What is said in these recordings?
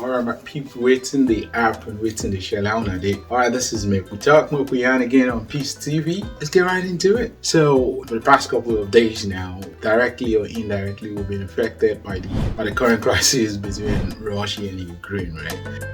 Alright, my people waiting the app and waiting the shell out on day. Alright, this is me. We talk more yarn again on Peace TV. Let's get right into it. So for the past couple of days now, directly or indirectly, we've been affected by the current crisis between Russia and Ukraine, right?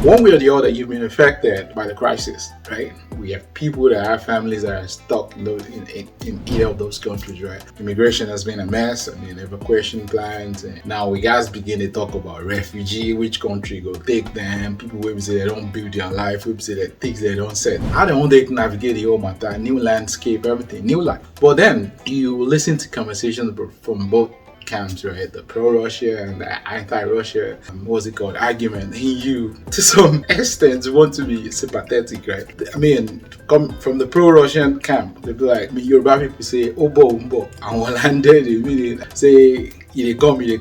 One way or the other, you've been affected by the crisis, right? We have people that have families that are stuck in either of those countries, right? Immigration has been a mess. Evacuation plans. And now we guys begin to talk about refugee, which country go take them. People will say they don't build their life. Will say that things they don't set. How they want to navigate the whole matter, new landscape, everything, new life. But then you listen to conversations from both camps, right? The pro-Russia and the anti-Russia, what's it called, argument. You, to some extent, want to be sympathetic, right? Come from the pro-Russian camp, they be like, Yoruba people say, Obo, Umbo, and one landed, meaning say, they come, you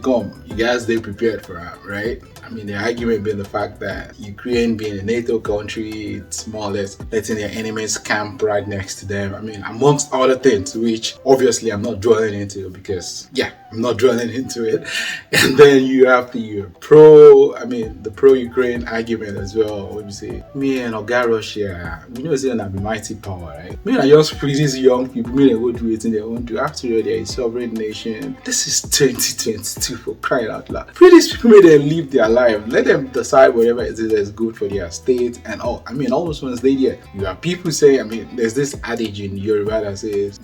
guys, they prepared for it, right? The argument being the fact that Ukraine being a NATO country, it's more or less letting their enemies camp right next to them. Amongst other things, which obviously I'm not dwelling into because, I'm not dwelling into it. And then you have the pro-Ukraine argument as well. What you say? Me and Oga Russia, it's going to be mighty power, right? I just free these young people, they go do it in their own do. After all, they're a sovereign nation. This is 2022 for crying out loud. Free these people, may they live their life. Let them decide whatever it is that's good for their state and all. All those ones they there. You have people say, there's this adage in Yoruba that says,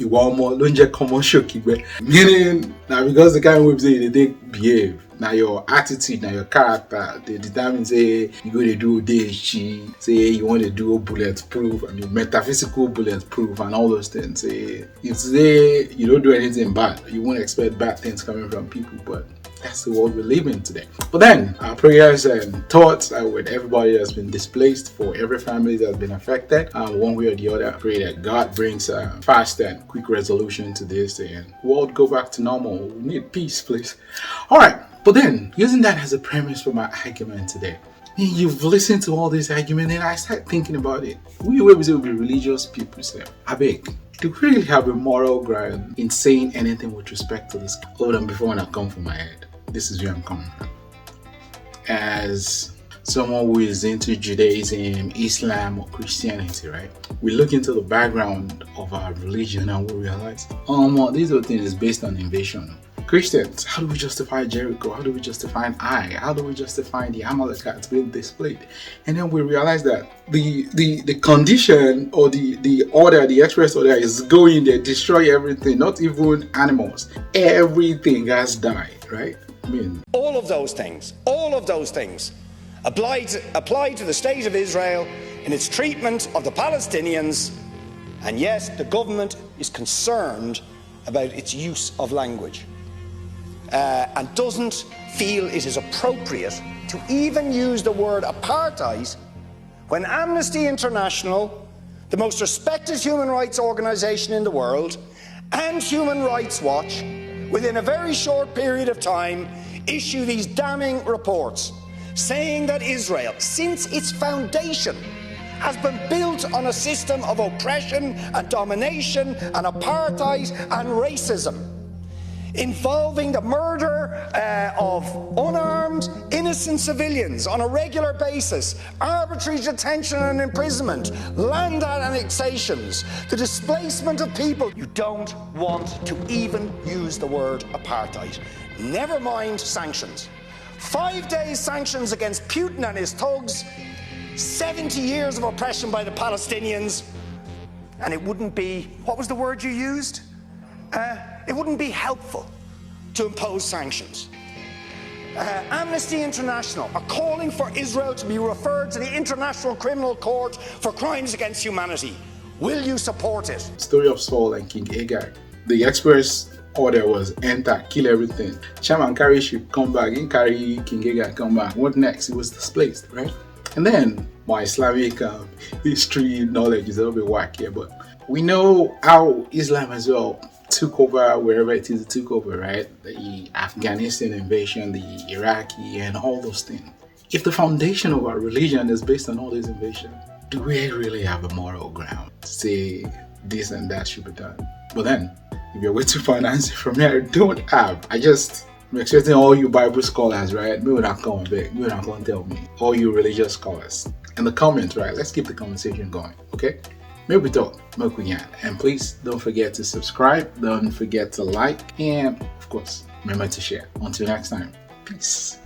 meaning now because the kind of way they behave. Now your attitude, now your character, they determine say you go to do DHG, say you want to do bulletproof, metaphysical bulletproof and all those things. Say if say you don't do anything bad, you won't expect bad things coming from people, but that's the world we live in today. But then our prayers and thoughts are with everybody that's been displaced, for every family that's been affected, one way or the other. I pray that God brings a fast and quick resolution to this and the world go back to normal. We need peace, please. All right. But then, using that as a premise for my argument today, you've listened to all this argument and I start thinking about it. We will be religious people say, abeg, do we really have a moral ground in saying anything with respect to this? Hold on, before I come from my head, this is where I'm coming from. As someone who is into Judaism, Islam, or Christianity, right? We look into the background of our religion and we realize, this whole thing is based on invasion. Christians, how do we justify Jericho? How do we justify Ai? How do we justify the Amalekites being displayed? And then we realize that the condition or the order, the express order is go in there, destroy everything, not even animals. Everything has died, right? All of those things apply to the state of Israel in its treatment of the Palestinians, and yes, the government is concerned about its use of language. And doesn't feel it is appropriate to even use the word apartheid when Amnesty International, the most respected human rights organization in the world, and Human Rights Watch, within a very short period of time, issue these damning reports saying that Israel, since its foundation, has been built on a system of oppression and domination and apartheid and racism, involving the murder of unarmed, innocent civilians on a regular basis, arbitrary detention and imprisonment, land annexations, the displacement of people. You don't want to even use the word apartheid. Never mind sanctions. 5 days sanctions against Putin and his thugs, 70 years of oppression by the Palestinians, and it wouldn't be, what was the word you used? It wouldn't be helpful to impose sanctions. Amnesty International are calling for Israel to be referred to the International Criminal Court for crimes against humanity. Will you support it? Story of Saul and King Agag. The express order was enter, kill everything. Shaman carry should come back, he carry King Agag come back. What next? He was displaced, right? And then my Islamic history knowledge is a little bit whack here, but we know how Islam as well took over wherever it is it took over, right? The Afghanistan invasion, the Iraqi, and all those things. If the foundation of our religion is based on all these invasions, do we really have a moral ground to say this and that should be done? But then, if you're waiting for an answer from me, I don't have. I'm expecting all you Bible scholars, right? Maybe not come back. Maybe not going to tell me. All you religious scholars. In the comments, right? Let's keep the conversation going, okay? Maybe we talk. Maybe we can. And please don't forget to subscribe. Don't forget to like. And, of course, remember to share. Until next time. Peace.